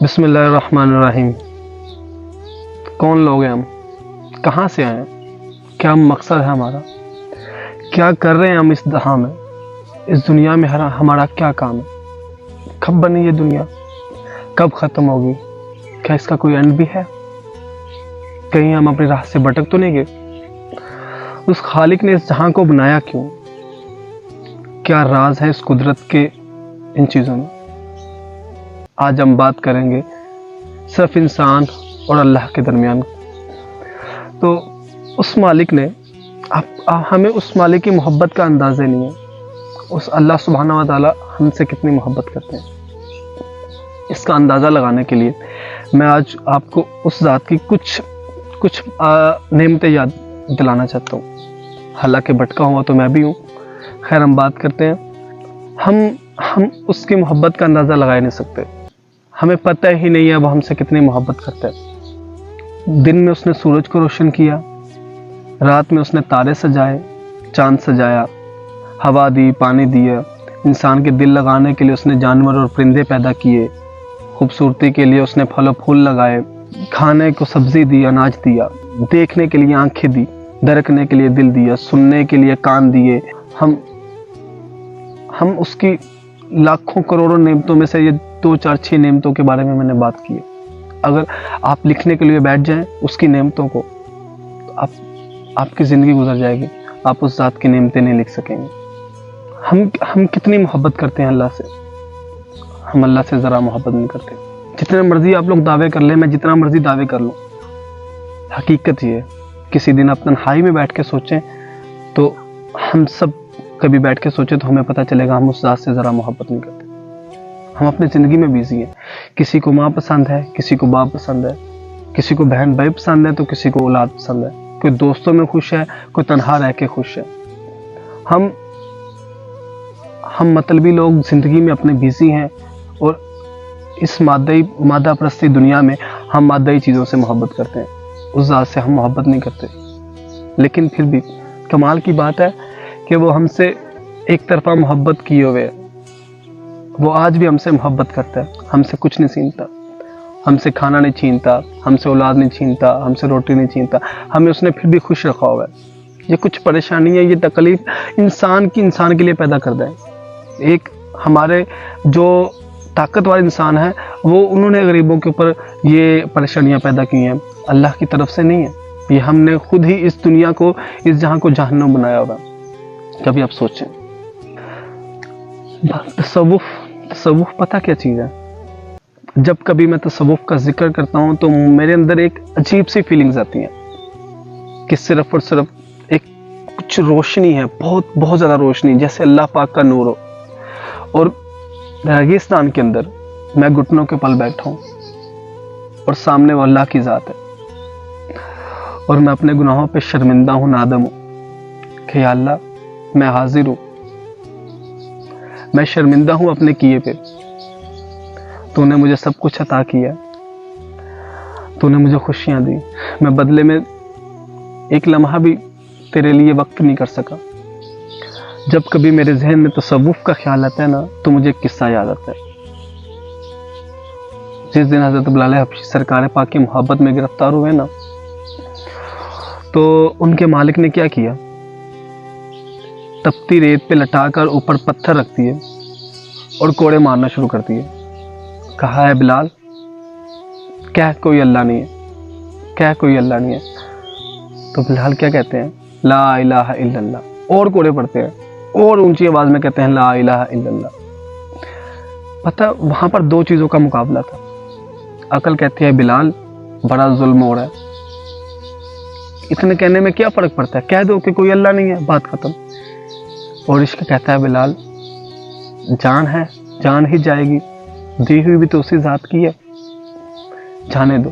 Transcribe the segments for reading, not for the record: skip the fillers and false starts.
بسم اللہ الرحمن الرحیم۔ کون لوگ ہیں ہم؟ کہاں سے آئے ہیں؟ کیا مقصد ہے ہمارا؟ کیا کر رہے ہیں ہم اس دہاں میں؟ اس دنیا میں ہمارا کیا کام ہے؟ کب بنی یہ دنیا؟ کب ختم ہوگی؟ کیا اس کا کوئی اینڈ بھی ہے؟ کہیں ہم اپنی راہ سے بھٹک تو نہیں گئے؟ اس خالق نے اس جہاں کو بنایا کیوں؟ کیا راز ہے اس قدرت کے ان چیزوں میں؟ آج ہم بات کریں گے صرف انسان اور اللہ کے درمیان۔ تو اس مالک نے ہمیں اس مالک کی محبت کا اندازہ نہیں ہے۔ اس اللہ سبحانہ و تعالی ہم سے کتنی محبت کرتے ہیں، اس کا اندازہ لگانے کے لیے میں آج آپ کو اس ذات کی کچھ نعمتیں یاد دلانا چاہتا ہوں۔ حالانکہ بھٹکا ہوا تو میں بھی ہوں، خیر ہم بات کرتے ہیں۔ ہم اس کی محبت کا اندازہ لگا ہی نہیں سکتے۔ ہمیں پتہ ہی نہیں ہے وہ ہم سے کتنی محبت کرتا ہے۔ دن میں اس نے سورج کو روشن کیا، رات میں اس نے تارے سجائے، چاند سجایا، ہوا دی، پانی دیا، انسان کے دل لگانے کے لیے اس نے جانور اور پرندے پیدا کیے، خوبصورتی کے لیے اس نے پھل و پھول لگائے، کھانے کو سبزی دی، اناج دیا، دیکھنے کے لیے آنکھیں دی، درکنے کے لیے دل دیا، سننے کے لیے کان دیے۔ ہم اس کی لاکھوں کروڑوں نعمتوں میں سے یہ 2 4 6 نعمتوں کے بارے میں نے بات کی ہے۔ اگر آپ لکھنے کے لیے بیٹھ جائیں اس کی نعمتوں کو، تو آپ کی زندگی گزر جائے گی، آپ اس ذات کی نعمتیں نہیں لکھ سکیں گے۔ ہم کتنی محبت کرتے ہیں اللہ سے؟ ہم اللہ سے ذرا محبت نہیں کرتے۔ جتنے مرضی آپ لوگ دعوے کر لیں، میں جتنا مرضی دعوے کر لوں، حقیقت یہ ہے کسی دن آپ تنہائی میں بیٹھ کے سوچیں تو ہم سب کبھی بیٹھ کے سوچیں تو ہمیں پتہ چلے گا ہم اس ذات سے ذرا محبت نہیں کرتے۔ ہم اپنی زندگی میں بیزی ہیں، کسی کو ماں پسند ہے، کسی کو باپ پسند ہے، کسی کو بہن بھائی پسند ہے تو کسی کو اولاد پسند ہے، کوئی دوستوں میں خوش ہے، کوئی تنہا رہ کے خوش ہے۔ ہم مطلبی لوگ زندگی میں اپنے بیزی ہیں، اور اس مادہ پرستی دنیا میں ہم مادی چیزوں سے محبت کرتے ہیں، اس ذات سے ہم محبت نہیں کرتے۔ لیکن پھر بھی کمال کی بات ہے کہ وہ ہم سے ایک طرفہ محبت کیے ہوئے ہے۔ وہ آج بھی ہم سے محبت کرتا ہے، ہم سے کچھ نہیں چھینتا، ہم سے کھانا نہیں چھینتا، ہم سے اولاد نہیں چھینتا، ہم سے روٹی نہیں چھینتا، ہمیں اس نے پھر بھی خوش رکھا ہوا ہے۔ یہ کچھ پریشانی ہے، یہ تکلیف انسان کے لیے پیدا کر دیں۔ ایک ہمارے جو طاقتور انسان ہیں انہوں نے غریبوں کے اوپر یہ پریشانیاں پیدا کی ہیں، اللہ کی طرف سے نہیں ہے۔ یہ ہم نے خود ہی اس دنیا کو، اس جہاں کو جہنم بنایا ہوا ہے۔ کبھی آپ سوچیں تصوف پتہ کیا چیز ہے؟ جب کبھی میں تصوف کا ذکر کرتا ہوں تو میرے اندر ایک عجیب سی فیلنگز آتی ہیں کہ صرف اور صرف ایک کچھ روشنی ہے، بہت زیادہ روشنی، جیسے اللہ پاک کا نور ہو، اور ریگستان کے اندر میں گھٹنوں کے پل بیٹھا ہوں اور سامنے وہ اللہ کی ذات ہے، اور میں اپنے گناہوں پہ شرمندہ ہوں، نادم ہوں کہ یا اللہ میں حاضر ہوں، میں شرمندہ ہوں اپنے کیے پہ۔ تو نے مجھے سب کچھ عطا کیا، تو نے مجھے خوشیاں دی، میں بدلے میں ایک لمحہ بھی تیرے لیے وقت نہیں کر سکا۔ جب کبھی میرے ذہن میں تصوف کا خیال آتا ہے نا تو مجھے ایک قصہ یاد آتا ہے۔ جس دن حضرت بلال حبشی سرکار پاک کی محبت میں گرفتار ہوئے نا، تو ان کے مالک نے کیا کیا؟ تپتی ریت پہ لٹا کر اوپر پتھر رکھ دیے اور کوڑے مارنا شروع کر دیے۔ کہا ہے بلال کہہ کوئی اللہ نہیں ہے، کہہ کوئی اللہ نہیں ہے۔ تو بلال کیا کہتے ہیں؟ لا الہ الا اللہ، اور کوڑے پڑتے ہیں اور اونچی آواز میں کہتے ہیں لا الہ الا اللہ۔ پتہ وہاں پر 2 چیزوں کا مقابلہ تھا۔ عقل کہتی ہے بلال بڑا ظلم ہو رہا ہے، اتنے کہنے میں کیا فرق پڑتا ہے، کہہ دو کہ کوئی اللہ نہیں ہے، بات ختم۔ اور عشق کہتا ہے بلال جان ہے، جان ہی جائے گی، دی ہوئی بھی تو اسی ذات کی ہے، جانے دو۔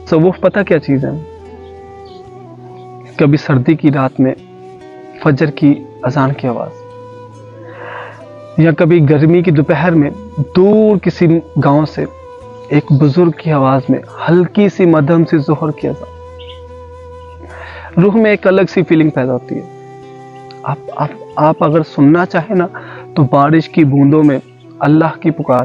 تصوف پتہ کیا چیز ہے؟ کبھی سردی کی رات میں فجر کی اذان کی آواز، یا کبھی گرمی کی دوپہر میں دور کسی گاؤں سے ایک بزرگ کی آواز میں ہلکی سی مدھم سی ظہر کی اذان، روح میں ایک الگ سی فیلنگ پیدا ہوتی ہے۔ آپ اگر سننا چاہیں نا تو بارش کی بوندوں میں اللہ کی پکار،